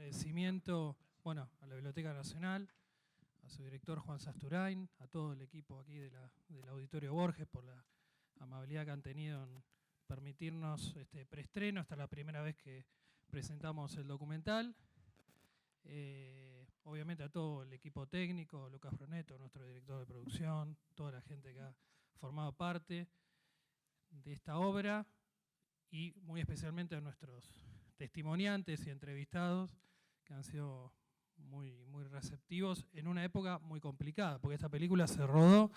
agradecimiento, bueno, a la Biblioteca Nacional, a su director Juan Sasturain, a todo el equipo aquí del Auditorio Borges por la amabilidad que han tenido en permitirnos este preestreno. Esta es la primera vez que presentamos el documental. Obviamente a todo el equipo técnico, Lucas Broneto, nuestro director de producción, toda la gente que ha formado parte de esta obra y muy especialmente a nuestros testimoniantes y entrevistados que han sido muy receptivos en una época muy complicada, porque esta película se rodó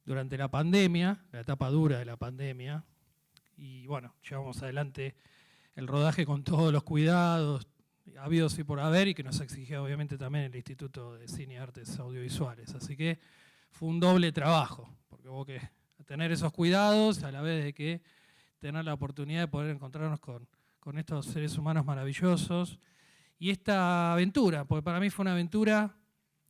durante la pandemia, la etapa dura de la pandemia, y bueno, llevamos adelante el rodaje con todos los cuidados habidos y por haber, y que nos exigía obviamente también el Instituto de Cine y Artes Audiovisuales. Así que fue un doble trabajo, porque hubo que tener esos cuidados a la vez de que tener la oportunidad de poder encontrarnos con estos seres humanos maravillosos. Y esta aventura, porque para mí fue una aventura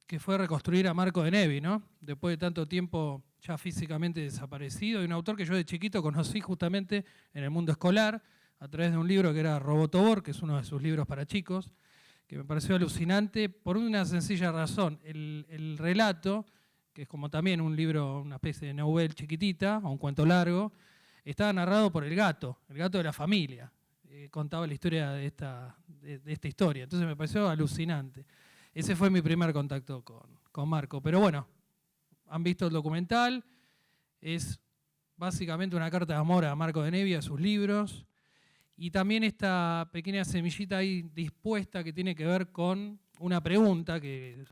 que fue reconstruir a Marco de Nevi, ¿no? Después de tanto tiempo ya físicamente desaparecido, y un autor que yo de chiquito conocí justamente en el mundo escolar, a través de un libro que era Robotobor, que es uno de sus libros para chicos, que me pareció alucinante por una sencilla razón. El relato, que es como también un libro, una especie de novela chiquitita, o un cuento largo, estaba narrado por el gato de la familia. Contaba la historia de esta historia. Entonces me pareció alucinante. Ese fue mi primer contacto con Marco. Pero bueno, han visto el documental. Es básicamente una carta de amor a Marco de Nevi, a sus libros. Y también esta pequeña semillita ahí dispuesta que tiene que ver con una pregunta que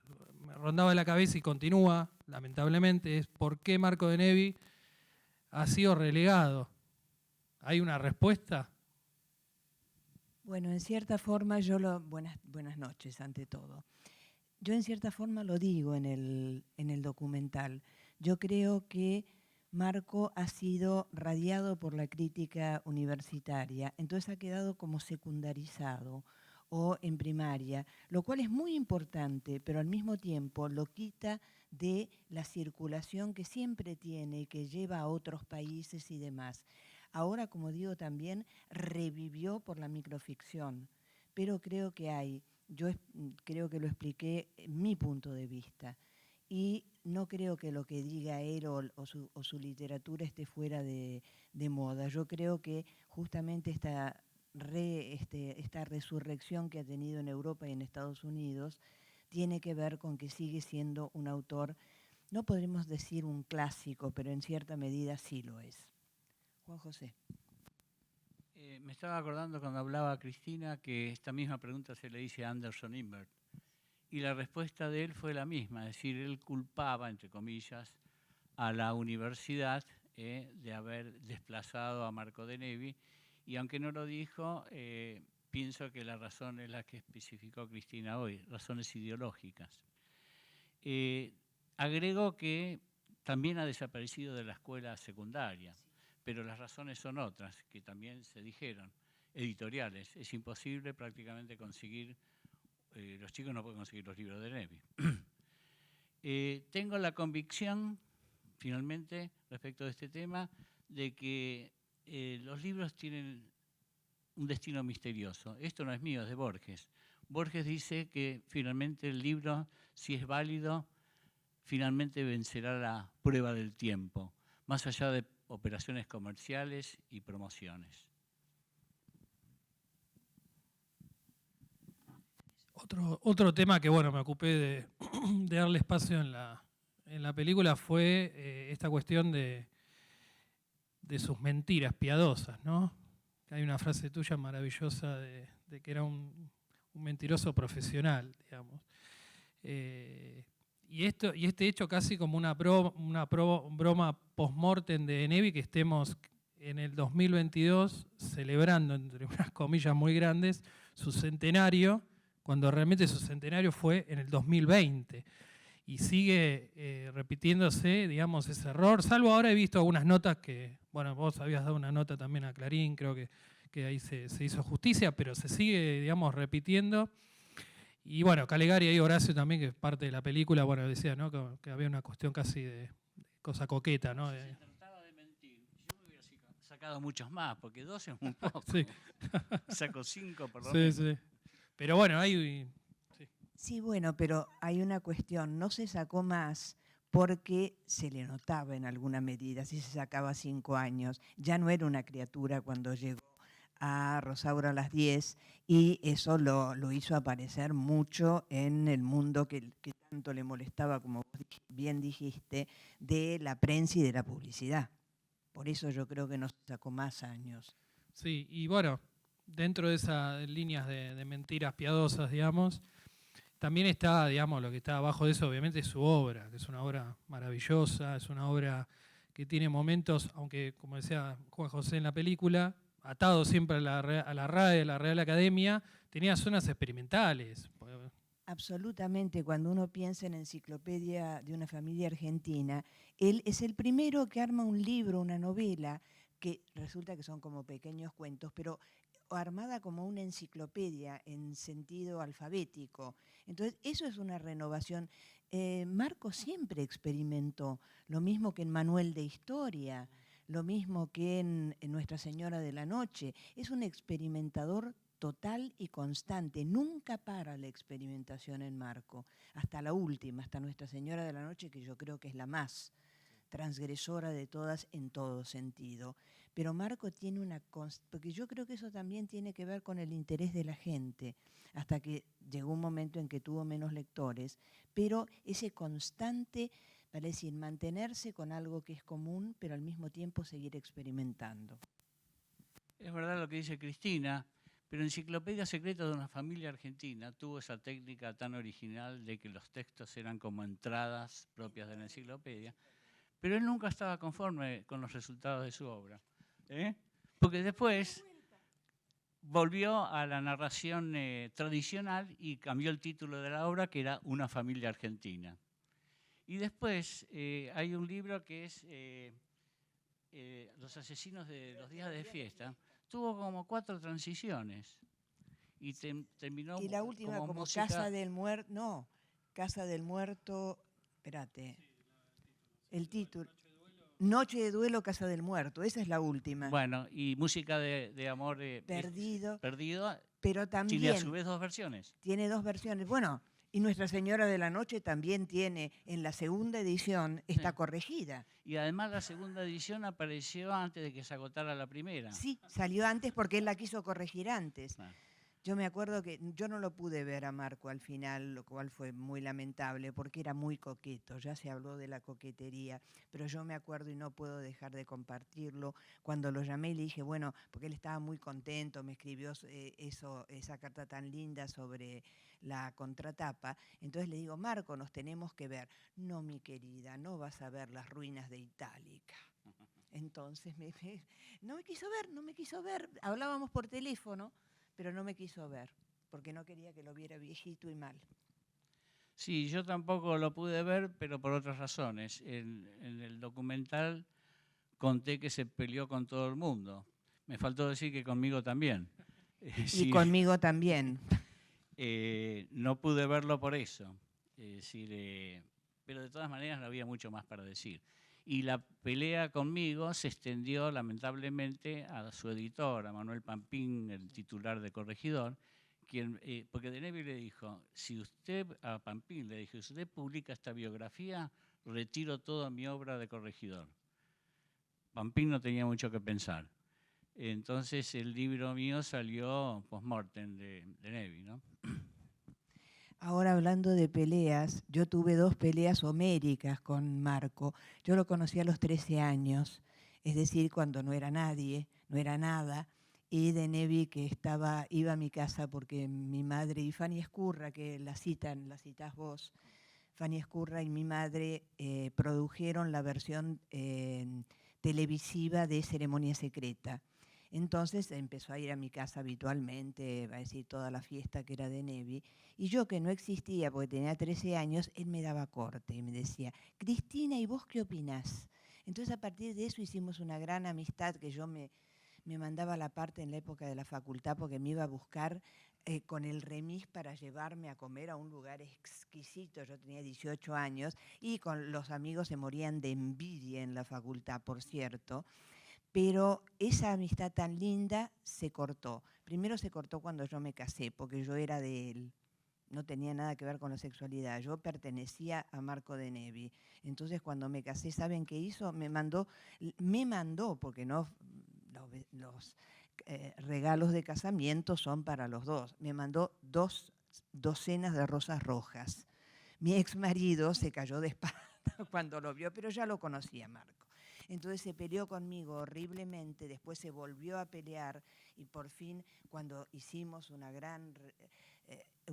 me rondaba la cabeza y continúa, lamentablemente, es ¿por qué Marco de Nevi ha sido relegado? ¿Hay una respuesta? Bueno, en cierta forma buenas noches ante todo. Yo en cierta forma lo digo en el documental. Yo creo que Marco ha sido radiado por la crítica universitaria, entonces ha quedado como secundarizado o en primaria, lo cual es muy importante, pero al mismo tiempo lo quita de la circulación que siempre tiene y que lleva a otros países y demás. Ahora, como digo, también revivió por la microficción, pero creo que yo creo que lo expliqué en mi punto de vista, y no creo que lo que diga él o su literatura esté fuera de moda. Yo creo que justamente esta resurrección que ha tenido en Europa y en Estados Unidos tiene que ver con que sigue siendo un autor, no podremos decir un clásico, pero en cierta medida sí lo es. Juan José. Me estaba acordando cuando hablaba Cristina que esta misma pregunta se le hice a Anderson Imbert. Y la respuesta de él fue la misma, es decir, él culpaba, entre comillas, a la universidad de haber desplazado a Marco de Nevi, y aunque no lo dijo, pienso que la razón es la que especificó Cristina hoy, razones ideológicas. Agrego que también ha desaparecido de la escuela secundaria, pero las razones son otras, que también se dijeron, editoriales. Es imposible prácticamente conseguir, los chicos no pueden conseguir los libros de Nevi. Tengo la convicción, finalmente, respecto de este tema, de que los libros tienen un destino misterioso. Esto no es mío, es de Borges. Borges dice que finalmente el libro, si es válido, finalmente vencerá la prueba del tiempo, más allá de operaciones comerciales y promociones. Otro tema que bueno me ocupé de darle espacio en la película fue esta cuestión de sus mentiras piadosas, ¿no? Hay una frase tuya maravillosa de que era un mentiroso profesional, digamos. Y este hecho casi como una broma post-mortem de Nevi, que estemos en el 2022 celebrando, entre unas comillas muy grandes, su centenario, cuando realmente su centenario fue en el 2020. Y sigue repitiéndose, digamos, ese error. Salvo ahora he visto algunas notas que, bueno, vos habías dado una nota también a Clarín, creo que ahí se hizo justicia, pero se sigue, digamos, repitiendo. Y bueno, Calegari y Horacio también, que es parte de la película, bueno, decía, ¿no? Que había una cuestión casi de cosa coqueta, ¿no? Se trataba de mentir. Yo me hubiera sacado muchos más, porque 2 es muy poco. Sí. Saco 5 por lo sí, menos. sí. Pero bueno, hay... Sí, bueno, pero hay una cuestión, no se sacó más porque se le notaba en alguna medida, si se sacaba 5 años, ya no era una criatura cuando llegó a Rosaura a las 10 y eso lo hizo aparecer mucho en el mundo que tanto le molestaba, como vos bien dijiste, de la prensa y de la publicidad. Por eso yo creo que no se sacó más años. Sí, y bueno, dentro de esas líneas de mentiras piadosas, digamos, también está, digamos, lo que está abajo de eso, obviamente, es su obra, que es una obra maravillosa, es una obra que tiene momentos, aunque, como decía Juan José en la película, atado siempre a la RAE, a la Real Academia, tenía zonas experimentales. Absolutamente, cuando uno piensa en Enciclopedia de una familia argentina, él es el primero que arma un libro, una novela, que resulta que son como pequeños cuentos, pero armada como una enciclopedia en sentido alfabético. Entonces, eso es una renovación. Marco siempre experimentó, lo mismo que en Manuel de Historia, lo mismo que en Nuestra Señora de la Noche. Es un experimentador total y constante. Nunca para la experimentación en Marco, hasta la última, hasta Nuestra Señora de la Noche, que yo creo que es la más transgresora de todas en todo sentido. Pero Marco tiene porque yo creo que eso también tiene que ver con el interés de la gente, hasta que llegó un momento en que tuvo menos lectores, pero ese constante, vale decir, mantenerse con algo que es común, pero al mismo tiempo seguir experimentando. Es verdad lo que dice Cristina, pero Enciclopedia Secreta de una Familia Argentina tuvo esa técnica tan original de que los textos eran como entradas propias de la enciclopedia, pero él nunca estaba conforme con los resultados de su obra, porque después volvió a la narración tradicional y cambió el título de la obra, que era Una Familia Argentina. Y después hay un libro que es Los Asesinos de los Días de Fiesta. Tuvo como 4 transiciones y terminó. Y la última como música... Casa del Muerto, no, Casa del Muerto, espérate, el título, Noche de Duelo, Casa del Muerto, esa es la última. Bueno, y Música de Amor Perdido, pero también tiene a su vez 2 versiones. Tiene 2 versiones, bueno, y Nuestra Señora de la Noche también tiene, en la segunda edición, está corregida. Y además la segunda edición apareció antes de que se agotara la primera. Sí, salió antes porque él la quiso corregir antes. Ah. Yo me acuerdo que yo no lo pude ver a Marco al final, lo cual fue muy lamentable porque era muy coqueto, ya se habló de la coquetería, pero yo me acuerdo y no puedo dejar de compartirlo, cuando lo llamé y le dije, bueno, porque él estaba muy contento, me escribió esa carta tan linda sobre la contratapa, entonces le digo, Marco, nos tenemos que ver. No, mi querida, no vas a ver las ruinas de Itálica. Entonces no me quiso ver, hablábamos por teléfono, pero no me quiso ver, porque no quería que lo viera viejito y mal. Sí, yo tampoco lo pude ver, pero por otras razones. En el documental conté que se peleó con todo el mundo. Me faltó decir que conmigo también. Y conmigo también. No pude verlo por eso. Pero de todas maneras no había mucho más para decir. Y la pelea conmigo se extendió lamentablemente a su editor, a Manuel Pampín, el titular de Corregidor, porque De Neve le dijo, a Pampín le dijo, si usted publica esta biografía, retiro toda mi obra de Corregidor. Pampín no tenía mucho que pensar. Entonces el libro mío salió post-mortem de Neve, ¿no? Ahora hablando de peleas, yo tuve 2 peleas homéricas con Marco. Yo lo conocí a los 13 años, es decir, cuando no era nadie, no era nada, y De Neve que iba a mi casa porque mi madre y Fanny Escurra, que la citás vos, Fanny Escurra y mi madre produjeron la versión televisiva de Ceremonia Secreta. Entonces empezó a ir a mi casa habitualmente, va a decir toda la fiesta que era de Neve, y yo que no existía porque tenía 13 años, él me daba corte y me decía, Cristina, ¿y vos qué opinás? Entonces a partir de eso hicimos una gran amistad que yo me mandaba la parte en la época de la facultad porque me iba a buscar con el remis para llevarme a comer a un lugar exquisito, yo tenía 18 años, y con los amigos se morían de envidia en la facultad, por cierto. pero esa amistad tan linda se cortó. Primero se cortó cuando yo me casé, porque yo era de él. No tenía nada que ver con la sexualidad. Yo pertenecía a Marco de Nevi. Entonces, cuando me casé, ¿saben qué hizo? Me mandó, porque no los regalos de casamiento son para los dos. Me mandó 2 docenas de rosas rojas. Mi ex marido se cayó de espalda cuando lo vio, pero ya lo conocía Marco. Entonces se peleó conmigo horriblemente, después se volvió a pelear y por fin, cuando hicimos un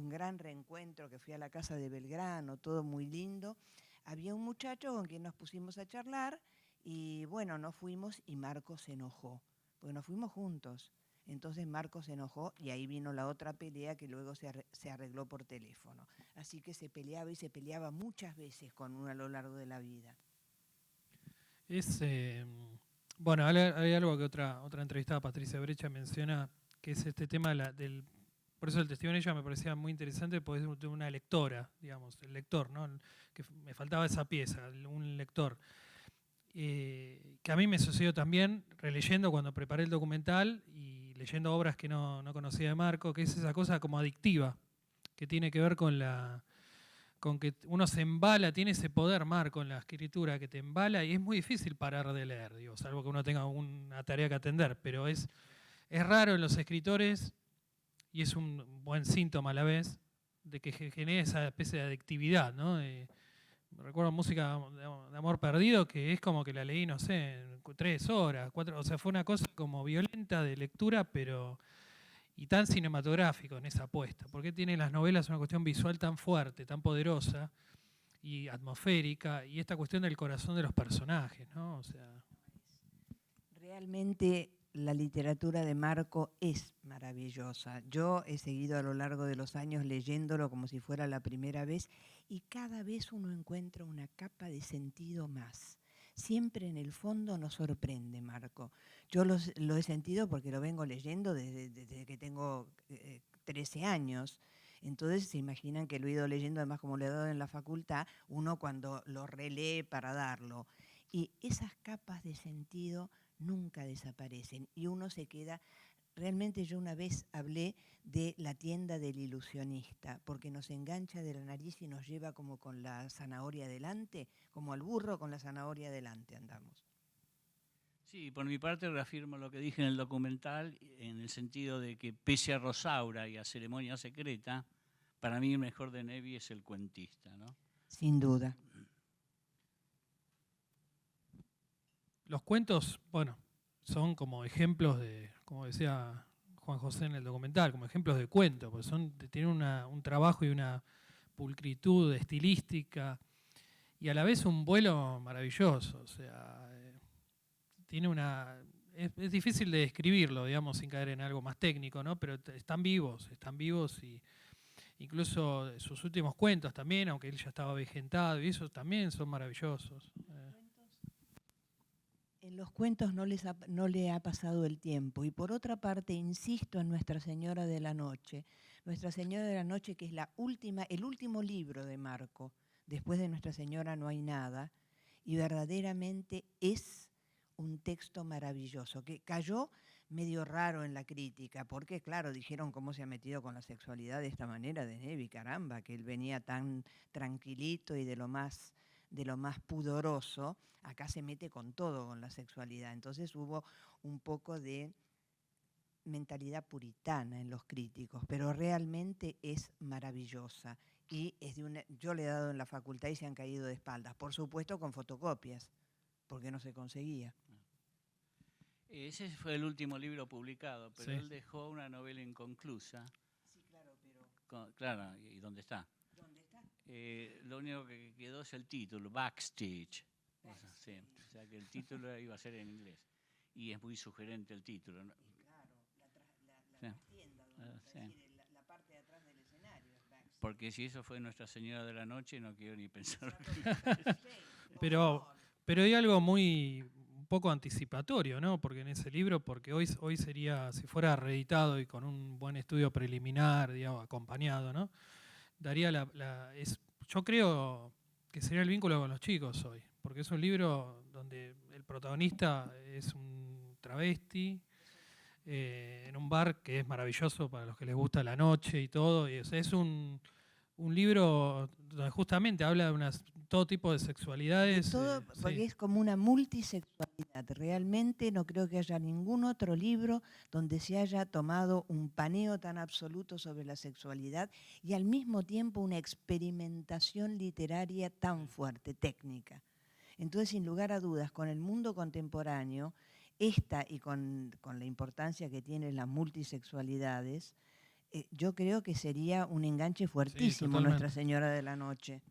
gran reencuentro, que fui a la casa de Belgrano, todo muy lindo, había un muchacho con quien nos pusimos a charlar y bueno, nos fuimos y Marco se enojó, porque nos fuimos juntos. Entonces Marco se enojó y ahí vino la otra pelea que luego se arregló por teléfono. Así que se peleaba y se peleaba muchas veces con uno a lo largo de la vida. Bueno, hay algo que otra entrevistada, Patricia Brecha, menciona, que es este tema del... Por eso el testimonio de ella me parecía muy interesante, porque es de una lectora, digamos, el lector, ¿no? Que me faltaba esa pieza, un lector. Que a mí me sucedió también releyendo cuando preparé el documental y leyendo obras que no conocía de Marco, que es esa cosa como adictiva, que tiene que ver con que uno se embala, tiene ese poder, Marco, en la escritura, que te embala y es muy difícil parar de leer, digo, salvo que uno tenga una tarea que atender, pero es raro en los escritores, y es un buen síntoma a la vez, de que genere esa especie de adictividad, ¿no? Recuerdo música de Amor Perdido, que es como que la leí, no sé, en 3 horas, 4, o sea, fue una cosa como violenta de lectura, pero y tan cinematográfico en esa apuesta. ¿Por qué tienen las novelas una cuestión visual tan fuerte, tan poderosa y atmosférica, y esta cuestión del corazón de los personajes, ¿no? O sea, realmente la literatura de Marco es maravillosa. Yo he seguido a lo largo de los años leyéndolo como si fuera la primera vez y cada vez uno encuentra una capa de sentido más. Siempre en el fondo nos sorprende Marco. Yo lo he sentido porque lo vengo leyendo desde que tengo 13 años. Entonces se imaginan que lo he ido leyendo, además como lo he dado en la facultad, uno cuando lo relee para darlo. Y esas capas de sentido nunca desaparecen y uno se queda. Realmente yo una vez hablé de la tienda del ilusionista, porque nos engancha de la nariz y nos lleva como con la zanahoria delante, como al burro con la zanahoria delante andamos. Sí, por mi parte reafirmo lo que dije en el documental, en el sentido de que pese a Rosaura y a Ceremonia Secreta, para mí el mejor de Nevi es el cuentista, ¿no? Sin duda. los cuentos, bueno, son como ejemplos de, como decía Juan José en el documental, como ejemplos de cuento, porque tienen un trabajo y una pulcritud estilística y a la vez un vuelo maravilloso. O sea, tiene es difícil de describirlo, digamos, sin caer en algo más técnico, ¿no? Pero están vivos y incluso sus últimos cuentos también, aunque él ya estaba avejentado, y esos también son maravillosos. En los cuentos no le ha pasado el tiempo. Y por otra parte, insisto en Nuestra Señora de la Noche. Nuestra Señora de la Noche, que es el último libro de Marco. Después de Nuestra Señora no hay nada. Y verdaderamente es un texto maravilloso, que cayó medio raro en la crítica, porque claro, dijeron cómo se ha metido con la sexualidad de esta manera de Nevi, caramba, que él venía tan tranquilito y de lo más pudoroso, acá se mete con todo, con la sexualidad. Entonces hubo un poco de mentalidad puritana en los críticos, pero realmente es maravillosa. Y yo le he dado en la facultad y se han caído de espaldas, por supuesto con fotocopias, porque no se conseguía. Ese fue el último libro publicado, pero sí. Él dejó una novela inconclusa. Sí, claro, pero... Claro, ¿y dónde está? Lo único que quedó es el título, Backstage. O sea que el título iba a ser en inglés. Y es muy sugerente el título, ¿no? Y claro, la trastienda, la parte de atrás del escenario es Backstage. Porque si eso fue Nuestra Señora de la Noche, no quiero ni pensar. pero hay algo un poco anticipatorio, ¿no? Porque en ese libro, porque hoy sería, si fuera reeditado y con un buen estudio preliminar, digamos, acompañado, ¿no? Daría yo creo que sería el vínculo con los chicos hoy, porque es un libro donde el protagonista es un travesti, en un bar que es maravilloso para los que les gusta la noche y todo. Y, o sea, es un libro donde justamente habla de todo tipo de sexualidades. Todo, porque sí. es como una multisexualidad. Realmente no creo que haya ningún otro libro donde se haya tomado un paneo tan absoluto sobre la sexualidad y al mismo tiempo una experimentación literaria tan fuerte, técnica. Entonces, sin lugar a dudas, con el mundo contemporáneo, esta y con la importancia que tienen las multisexualidades, yo creo que sería un enganche fuertísimo Nuestra Señora de la Noche.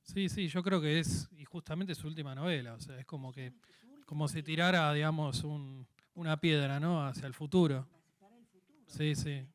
Sí, sí, yo creo que es, y justamente su última novela, o sea, es como que, como si tirara, digamos, una piedra, ¿no?, hacia el futuro. Para el futuro. Sí, sí.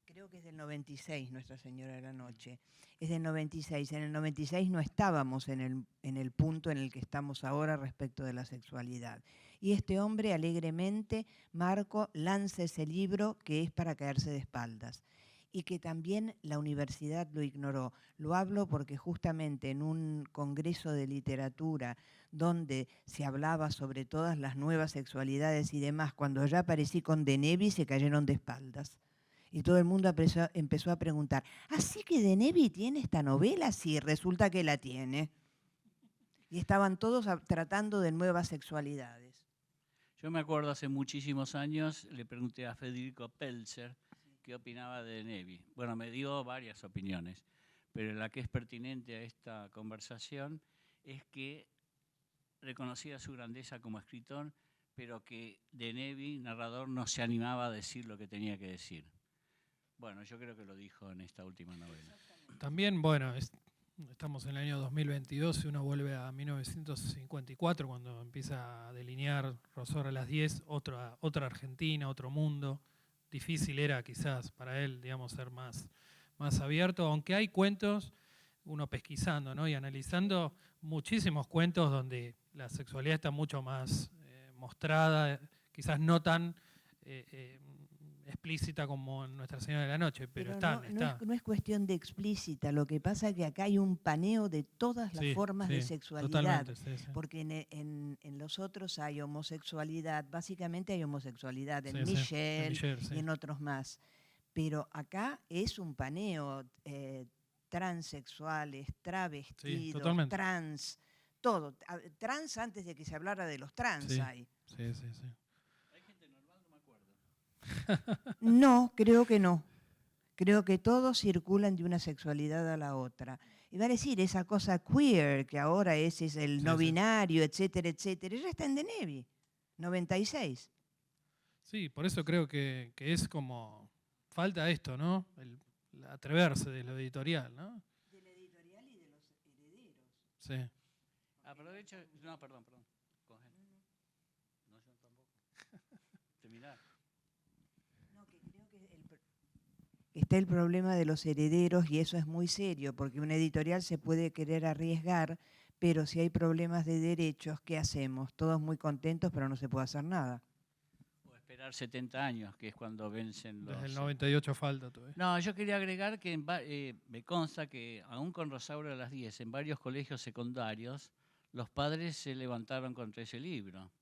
Creo que es del 96, Nuestra Señora de la Noche. Es del 96. En el 96 no estábamos en el punto en el que estamos ahora respecto de la sexualidad. Y este hombre alegremente, Marco, lanza ese libro que es para caerse de espaldas. Y que también la universidad lo ignoró. Lo hablo porque justamente en un congreso de literatura donde se hablaba sobre todas las nuevas sexualidades y demás, cuando ya aparecí con De Nevi se cayeron de espaldas. Y todo el mundo empezó a preguntar, ¿así que De Nevi tiene esta novela? Sí, resulta que la tiene. Y estaban todos tratando de nuevas sexualidades. Yo me acuerdo hace muchísimos años, le pregunté a Federico Pelzer qué opinaba de Nevi. Bueno, me dio varias opiniones, pero la que es pertinente a esta conversación es que reconocía su grandeza como escritor, pero que De Nevi, narrador, no se animaba a decir lo que tenía que decir. Bueno, yo creo que lo dijo en esta última novela. También, bueno, estamos en el año 2022 y uno vuelve a 1954 cuando empieza a delinear Rosaura a las 10, otra Argentina, otro mundo. Difícil era quizás para él, digamos, ser más abierto, aunque hay cuentos, uno pesquisando, ¿no?, y analizando muchísimos cuentos donde la sexualidad está mucho más mostrada, quizás no tan explícita como en Nuestra Señora de la Noche, pero está. No es cuestión de explícita, lo que pasa es que acá hay un paneo de todas las formas de sexualidad, porque en los otros hay homosexualidad, básicamente hay homosexualidad en Michel y en otros más, pero acá es un paneo, transexuales, travestidos, trans, todo, trans antes de que se hablara de los trans hay. Sí. ¿Hay gente normal? No me acuerdo. No, creo que no. Creo que todos circulan de una sexualidad a la otra. Y va a decir, esa cosa queer, que ahora es el no binario, etcétera, etcétera, ya está en De Nevi, 96. Sí, por eso creo que es como, falta esto, ¿no? El atreverse de lo editorial, ¿no? De la editorial y de los herederos. Sí. Aprovecho, no, perdón. Coge. No, yo tampoco. Terminar. No, que creo que está el problema de los herederos y eso es muy serio, porque una editorial se puede querer arriesgar, pero si hay problemas de derechos, ¿qué hacemos? Todos muy contentos, pero no se puede hacer nada. O esperar 70 años, que es cuando vencen los... Desde el 98 falta todavía. No, yo quería agregar que me consta que, aún con Rosaura a las 10, en varios colegios secundarios, los padres se levantaron contra ese libro.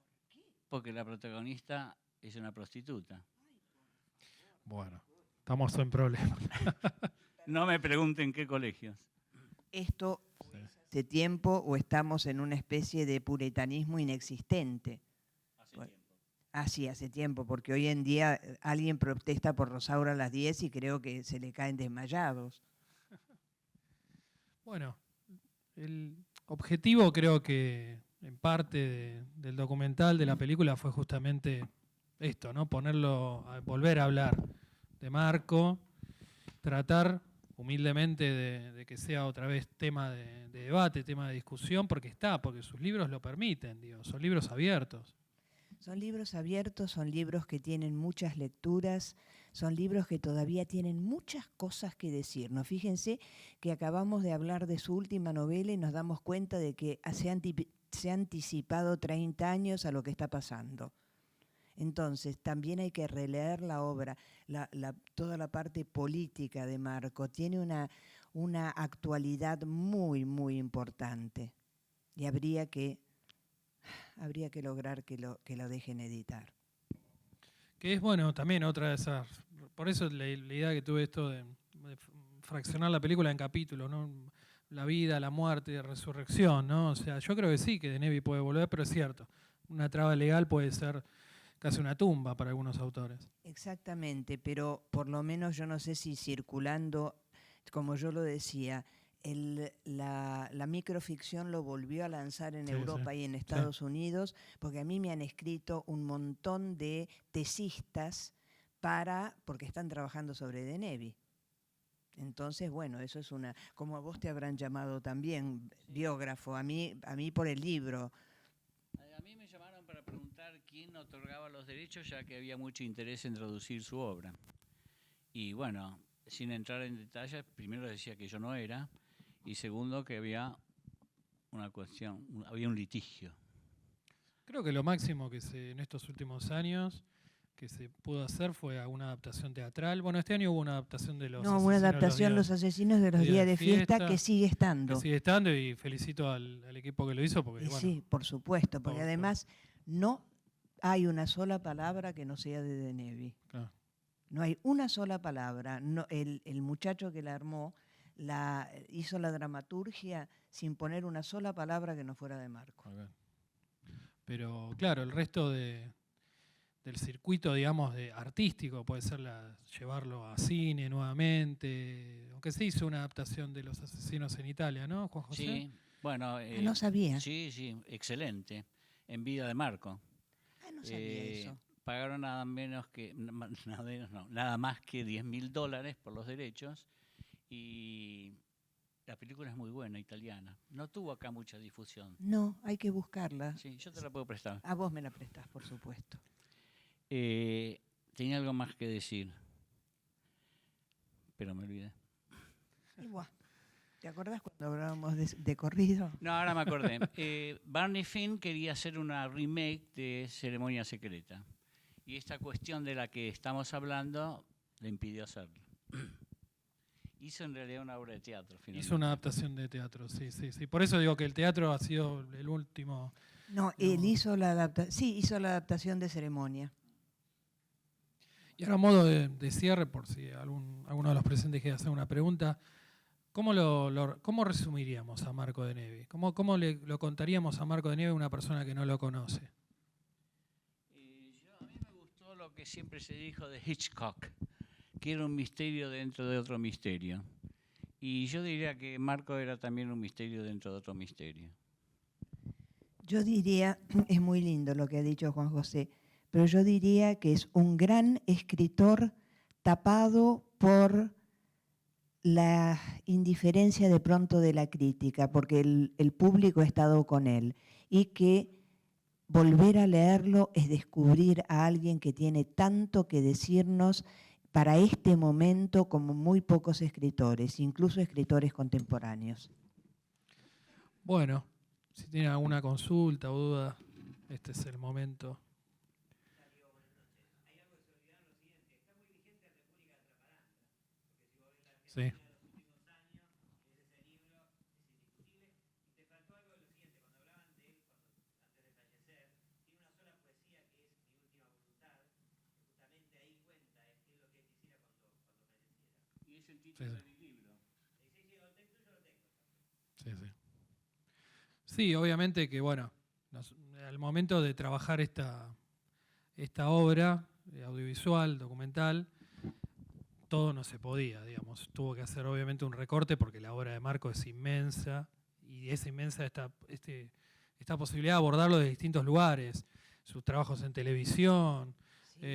¿Por qué? Porque la protagonista es una prostituta. Bueno, estamos en problemas. No me pregunten qué colegios. Esto hace tiempo o estamos en una especie de puritanismo inexistente. Hace tiempo. Sí, hace tiempo, porque hoy en día alguien protesta por Rosaura a las 10 y creo que se le caen desmayados. Bueno, el objetivo creo que en parte del documental, de la película, fue justamente esto, ¿no? Volver a hablar de Marco, tratar humildemente de que sea otra vez tema de debate, tema de discusión, porque sus libros lo permiten, son libros abiertos. Son libros abiertos, son libros que tienen muchas lecturas, son libros que todavía tienen muchas cosas que decirnos. Fíjense que acabamos de hablar de su última novela y nos damos cuenta de que se ha anticipado 30 años a lo que está pasando. Entonces, también hay que releer la obra, toda la parte política de Marco. Tiene una actualidad muy, muy importante. y habría que lograr que lo dejen editar. Que es, bueno, también otra de esas... Por eso la idea que tuve esto de fraccionar la película en capítulos, ¿no? La vida, la muerte, la resurrección, ¿no? O sea, yo creo que sí, que Denevi puede volver, pero es cierto, una traba legal puede ser casi una tumba para algunos autores. Exactamente, pero por lo menos yo no sé si circulando, como yo lo decía, la microficción lo volvió a lanzar en Europa y en Estados Unidos, porque a mí me han escrito un montón de tesistas porque están trabajando sobre Denevi. Entonces, bueno, eso es una... Como a vos te habrán llamado también, biógrafo, a mí por el libro. A mí me llamaron para preguntar quién otorgaba los derechos, ya que había mucho interés en traducir su obra. Y bueno, sin entrar en detalles, primero decía que yo no era, y segundo que había una cuestión, había un litigio. Creo que lo máximo que en estos últimos años que se pudo hacer fue una adaptación teatral. Bueno, este año hubo una adaptación de una adaptación Los Asesinos de los Días de Fiesta, que sigue estando. Que sigue estando, y felicito al equipo que lo hizo. Porque, bueno, sí, por supuesto, porque además no hay una sola palabra que no sea de Denevi. Claro. No hay una sola palabra. No, el muchacho que la armó hizo la dramaturgia sin poner una sola palabra que no fuera de Marco. Okay. Pero claro, el resto del circuito, digamos, artístico, puede ser llevarlo a cine nuevamente, aunque se hizo una adaptación de Los Asesinos en Italia, ¿no, Juan José? Sí, bueno... no sabía. Sí, excelente, en vida de Marco. No sabía eso. Pagaron nada más que $10.000 por los derechos, y la película es muy buena, italiana. No tuvo acá mucha difusión. No, hay que buscarla. Sí, yo te la puedo prestar. A vos me la prestás, por supuesto. Tenía algo más que decir, pero me olvidé. ¿Te acordás cuando hablábamos de corrido? No, ahora me acordé. Barney Finn quería hacer una remake de Ceremonia Secreta, y esta cuestión de la que estamos hablando le impidió hacerlo. Hizo en realidad una obra de teatro. Finalmente. Hizo una adaptación de teatro, sí. Por eso digo que el teatro ha sido el último... No, él hizo la adaptación de Ceremonia. Y ahora, a modo de cierre, por si alguno de los presentes quiere hacer una pregunta, ¿cómo resumiríamos a Marco Denevi? ¿Cómo lo contaríamos a Marco Denevi a una persona que no lo conoce? A mí me gustó lo que siempre se dijo de Hitchcock, que era un misterio dentro de otro misterio. Y yo diría que Marco era también un misterio dentro de otro misterio. Yo diría, es muy lindo lo que ha dicho Juan José, pero yo diría que es un gran escritor tapado por la indiferencia de pronto de la crítica, porque el público ha estado con él, y que volver a leerlo es descubrir a alguien que tiene tanto que decirnos para este momento como muy pocos escritores, incluso escritores contemporáneos. Bueno, si tienen alguna consulta o duda, este es el momento. Sí. Sí, obviamente que, bueno, al momento de trabajar esta obra audiovisual, documental, todo no se podía, digamos. Tuvo que hacer obviamente un recorte porque la obra de Marco es inmensa, y es inmensa esta posibilidad de abordarlo de distintos lugares, sus trabajos en televisión. Sí.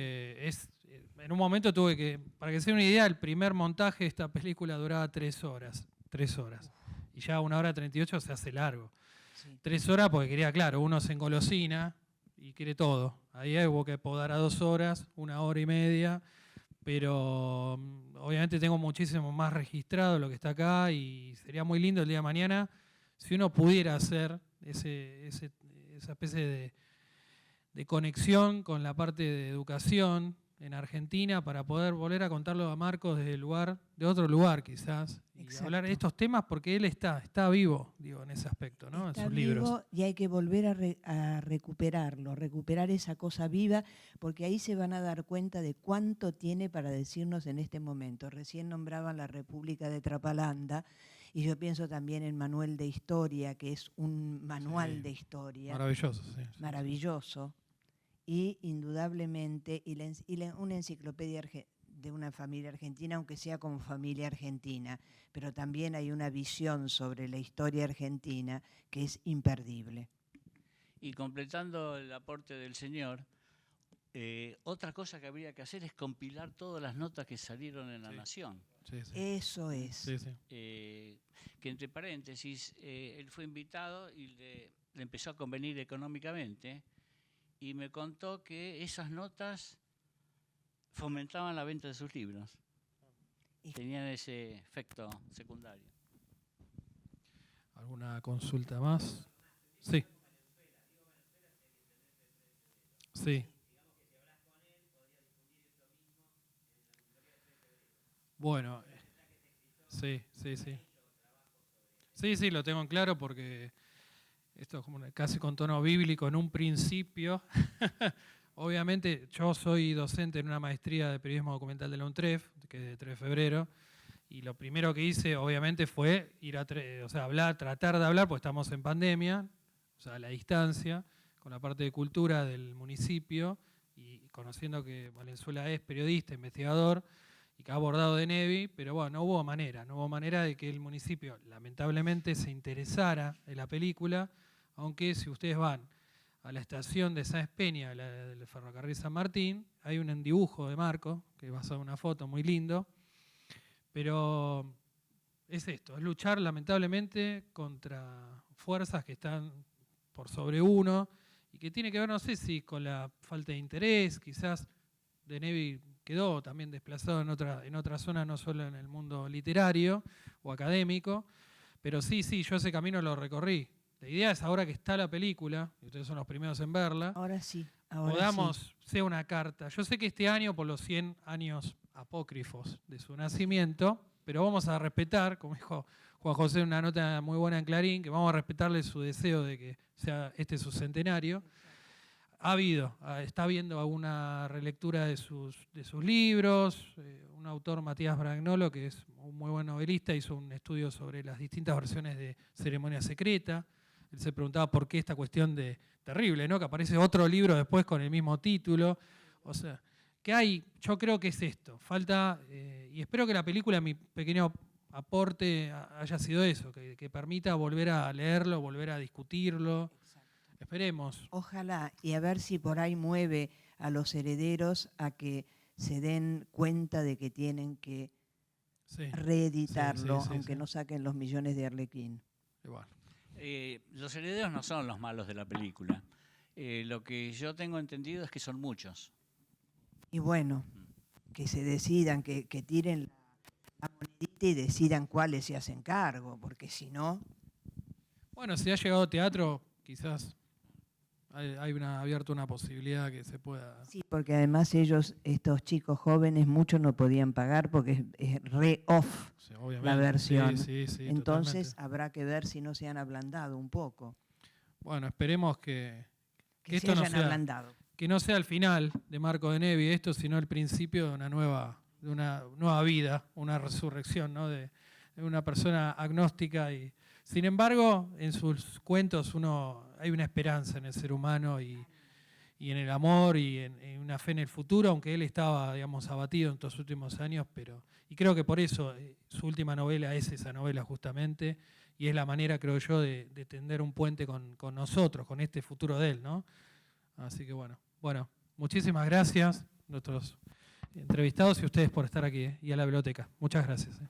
En un momento tuve que, para que se den una idea, el primer montaje de esta película duraba 3 horas. 3 horas. Y ya 1:38 se hace largo. Sí. 3 horas porque quería, claro, uno se engolosina y quiere todo. Ahí hubo que podar a 2 horas, 1 hora y media, pero obviamente tengo muchísimo más registrado lo que está acá, y sería muy lindo el día de mañana si uno pudiera hacer esa especie de conexión con la parte de educación en Argentina, para poder volver a contarlo a Marcos desde otro lugar quizás, y Exacto. hablar de estos temas porque él está vivo, digo, en ese aspecto, ¿no? Está En sus vivo libros. y hay que volver a recuperarlo, recuperar esa cosa viva, porque ahí se van a dar cuenta de cuánto tiene para decirnos en este momento. Recién nombraban la República de Trapalanda, y yo pienso también en Manuel de Historia, que es un manual Sí, de historia maravilloso, sí. maravilloso, y indudablemente, una enciclopedia de una familia argentina, aunque sea como familia argentina, pero también hay una visión sobre la historia argentina que es imperdible. Y completando el aporte del señor, otra cosa que habría que hacer es compilar todas las notas que salieron en La Nación. Sí, sí. Eso es. Sí, sí. Que entre paréntesis, él fue invitado y le empezó a convenir económicamente y me contó que esas notas fomentaban la venta de sus libros. Tenían ese efecto secundario. ¿Alguna consulta más? Sí. Sí. Bueno, sí. Sí, lo tengo en claro porque esto es como casi con tono bíblico en un principio. Obviamente yo soy docente en una maestría de periodismo documental de la UNTREF, que es de 3 de febrero, y lo primero que hice obviamente fue ir a hablar, tratar de hablar, porque estamos en pandemia, o sea, a la distancia, con la parte de cultura del municipio, y conociendo que Valenzuela es periodista, investigador, y que ha abordado de Nevi, pero bueno, no hubo manera de que el municipio lamentablemente se interesara en la película, aunque si ustedes van a la estación de Sáenz Peña, del ferrocarril San Martín, hay un dibujo de Marco, que es basado en una foto muy lindo, pero es esto, es luchar lamentablemente contra fuerzas que están por sobre uno y que tiene que ver, no sé si con la falta de interés, quizás de Nevi quedó también desplazado en otra zona, no solo en el mundo literario o académico, pero sí, yo ese camino lo recorrí. La idea es ahora que está la película, y ustedes son los primeros en verla, Ahora sí. podamos, sea una carta. Yo sé que este año, por los 100 años apócrifos de su nacimiento, pero vamos a respetar, como dijo Juan José en una nota muy buena en Clarín, que vamos a respetarle su deseo de que sea este su centenario. Está habiendo alguna relectura de sus libros, un autor, Matías Bragnolo, que es un muy buen novelista, hizo un estudio sobre las distintas versiones de Ceremonia Secreta. Él se preguntaba por qué esta cuestión de terrible, ¿no? Que aparece otro libro después con el mismo título. O sea, ¿qué hay? Yo creo que es esto. Falta, y espero que la película, mi pequeño aporte, haya sido eso, que permita volver a leerlo, volver a discutirlo. Esperemos. Ojalá, y a ver si por ahí mueve a los herederos a que se den cuenta de que tienen que reeditarlo, aunque no saquen los millones de Arlequín. Igual. Los herederos no son los malos de la película. Lo que yo tengo entendido es que son muchos. Y bueno, que se decidan, que tiren la monedita y decidan cuáles se hacen cargo, porque si no... Bueno, si ha llegado teatro, quizás hay abierto una posibilidad que se pueda... Sí, porque además estos chicos jóvenes, muchos no podían pagar porque es re-off la versión. Sí, entonces totalmente. habrá que ver si no se han ablandado un poco. Bueno, esperemos que esto se hayan ablandado. Que no sea el final de Marco de Nevi esto, sino el principio de una nueva vida, una resurrección, ¿no? de una persona agnóstica. Y sin embargo, en sus cuentos hay una esperanza en el ser humano y en el amor y en una fe en el futuro, aunque él estaba, digamos, abatido en estos últimos años, y creo que por eso su última novela es esa novela justamente, y es la manera, creo yo, de tender un puente con nosotros, con este futuro de él, ¿no? Así que bueno, muchísimas gracias, nuestros entrevistados y ustedes por estar aquí y a la biblioteca. Muchas gracias.